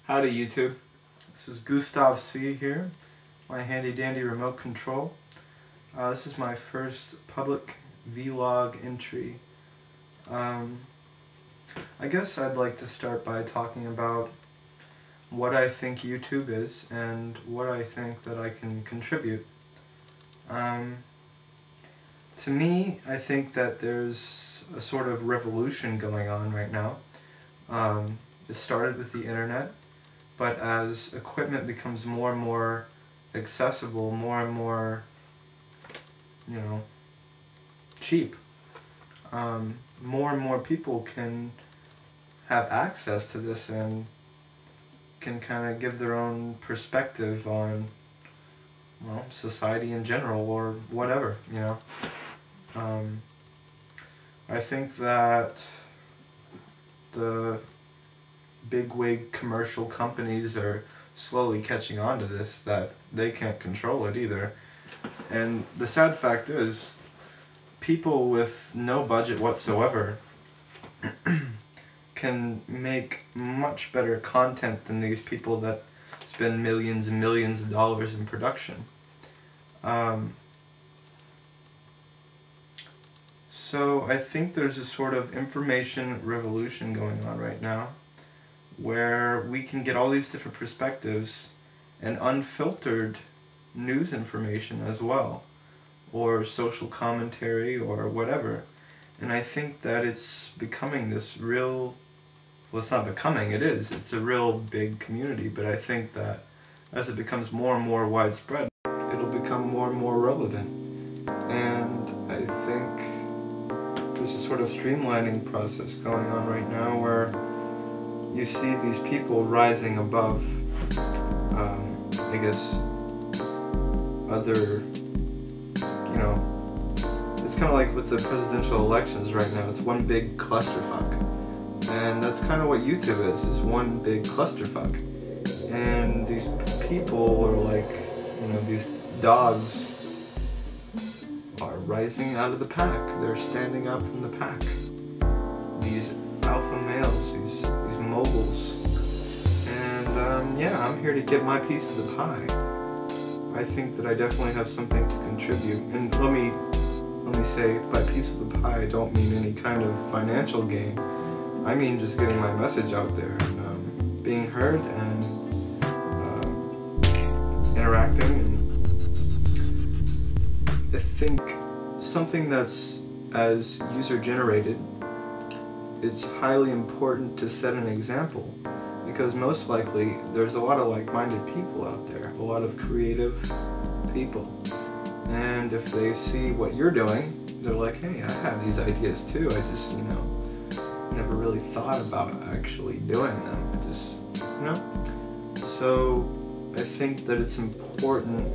Howdy YouTube, this is Gustave C here, my handy dandy remote control. This is my first public vlog entry. I guess I'd like to start by talking about what I think YouTube is and what I think that I can contribute. To me, I think that there's a sort of revolution going on right now. It started with the internet. But as equipment becomes more and more accessible, more and more, cheap, more and more people can have access to this and can kind of give their own perspective on, society in general or whatever, I think that the bigwig commercial companies are slowly catching on to this, that they can't control it either. And the sad fact is, people with no budget whatsoever can make much better content than these people that spend millions and millions of dollars in production. So I think there's a sort of information revolution going on right now, where we can get all these different perspectives and unfiltered news information as well, or social commentary or whatever. And I think that it's becoming this real, well, it's not becoming, it is. It's a real big community, but I think that as it becomes more and more widespread, it'll become more and more relevant. And I think there's a sort of streamlining process going on right now where you see these people rising above, I guess, other, it's kind of like with the presidential elections right now, it's one big clusterfuck. And that's kind of what YouTube is one big clusterfuck. And these people are like, these dogs are rising out of the pack. They're standing up from the pack. These alpha males, these moguls. And yeah, I'm here to get my piece of the pie. I think that I definitely have something to contribute. And let me say, by piece of the pie, I don't mean any kind of financial gain. I mean just getting my message out there and being heard and interacting. And I think something that's as user-generated, it's highly important to set an example, because most likely there's a lot of like-minded people out there, a lot of creative people, and if they see what you're doing, they're like, hey, I have these ideas too, I just, never really thought about actually doing them, So I think that it's important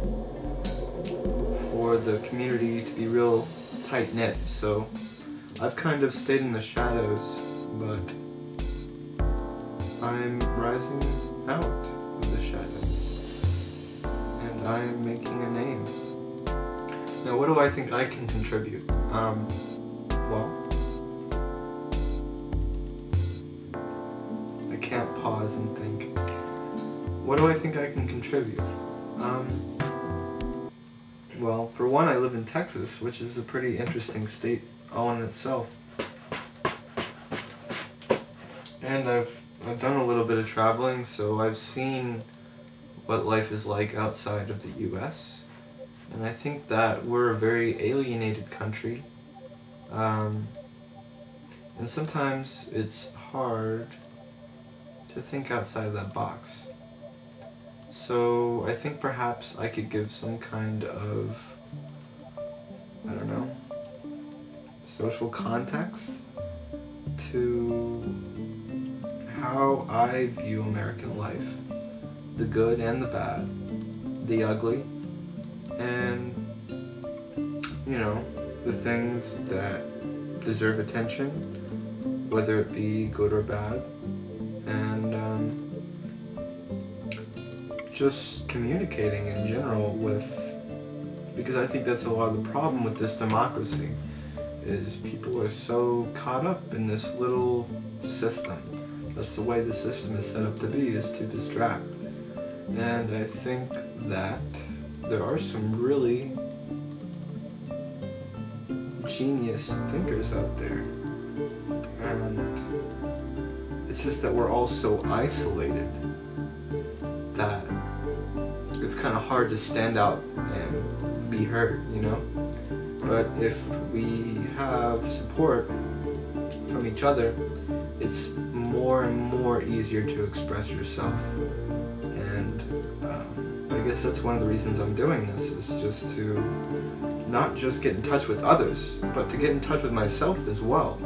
for the community to be real tight-knit, so I've kind of stayed in the shadows, but I'm rising out of the shadows, and I'm making a name. Now, what do I think I can contribute? Well, I can't pause and think. What do I think I can contribute? Well, for one, I live in Texas, which is a pretty interesting state all in itself. And I've done a little bit of traveling, so I've seen what life is like outside of the US. And I think that we're a very alienated country. And sometimes it's hard to think outside of that box. So I think perhaps I could give some kind of, social context to how I view American life, the good and the bad, the ugly, and, the things that deserve attention, whether it be good or bad, and just communicating in general because I think that's a lot of the problem with this democracy, is people are so caught up in this little system, That's the way the system is set up to be, is to distract. And I think that there are some really genius thinkers out there. And it's just that we're all so isolated that it's kind of hard to stand out and be heard, you know? But if we have support from each other, it's more and more easier to express yourself. And I guess that's one of the reasons I'm doing this, is just to not just get in touch with others, but to get in touch with myself as well.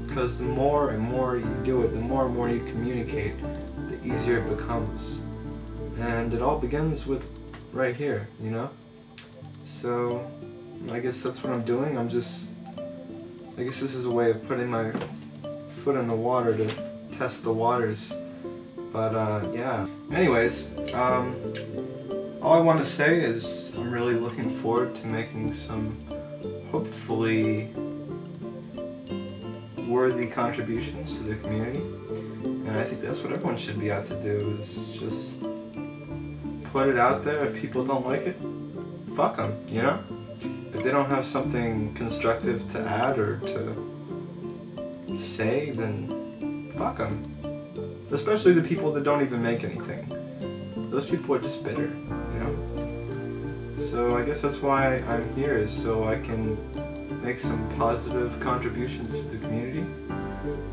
Because the more and more you do it, the more and more you communicate, the easier it becomes. And it all begins with right here, you know? So I guess that's what I'm doing. I guess this is a way of putting my foot in the water to test the waters. But yeah. Anyways, all I want to say is I'm really looking forward to making some hopefully worthy contributions to the community. And I think that's what everyone should be out to do, is just put it out there. If people don't like it, fuck them, you know? If they don't have something constructive to add or to say, then fuck them. Especially the people that don't even make anything. Those people are just bitter, you know? So I guess that's why I'm here, is so I can make some positive contributions to the community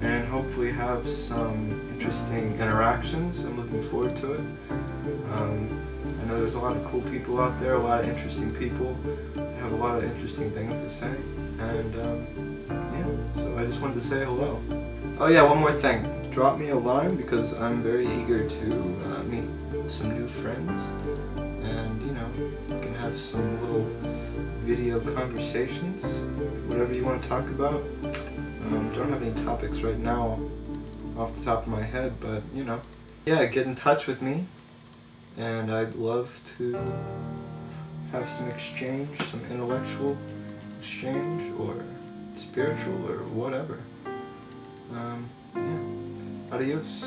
and hopefully have some interesting interactions. I'm looking forward to it. I know there's a lot of cool people out there, a lot of interesting people that have a lot of interesting things to say. And yeah, so I just wanted to say hello. Oh yeah, one more thing. Drop me a line, because I'm very eager to meet some new friends, and you know, we can have some little video conversations, whatever you want to talk about. Don't have any topics right now off the top of my head, but you know, yeah, get in touch with me, and I'd love to have some exchange, some intellectual exchange, or spiritual, or whatever. Yeah. Adios.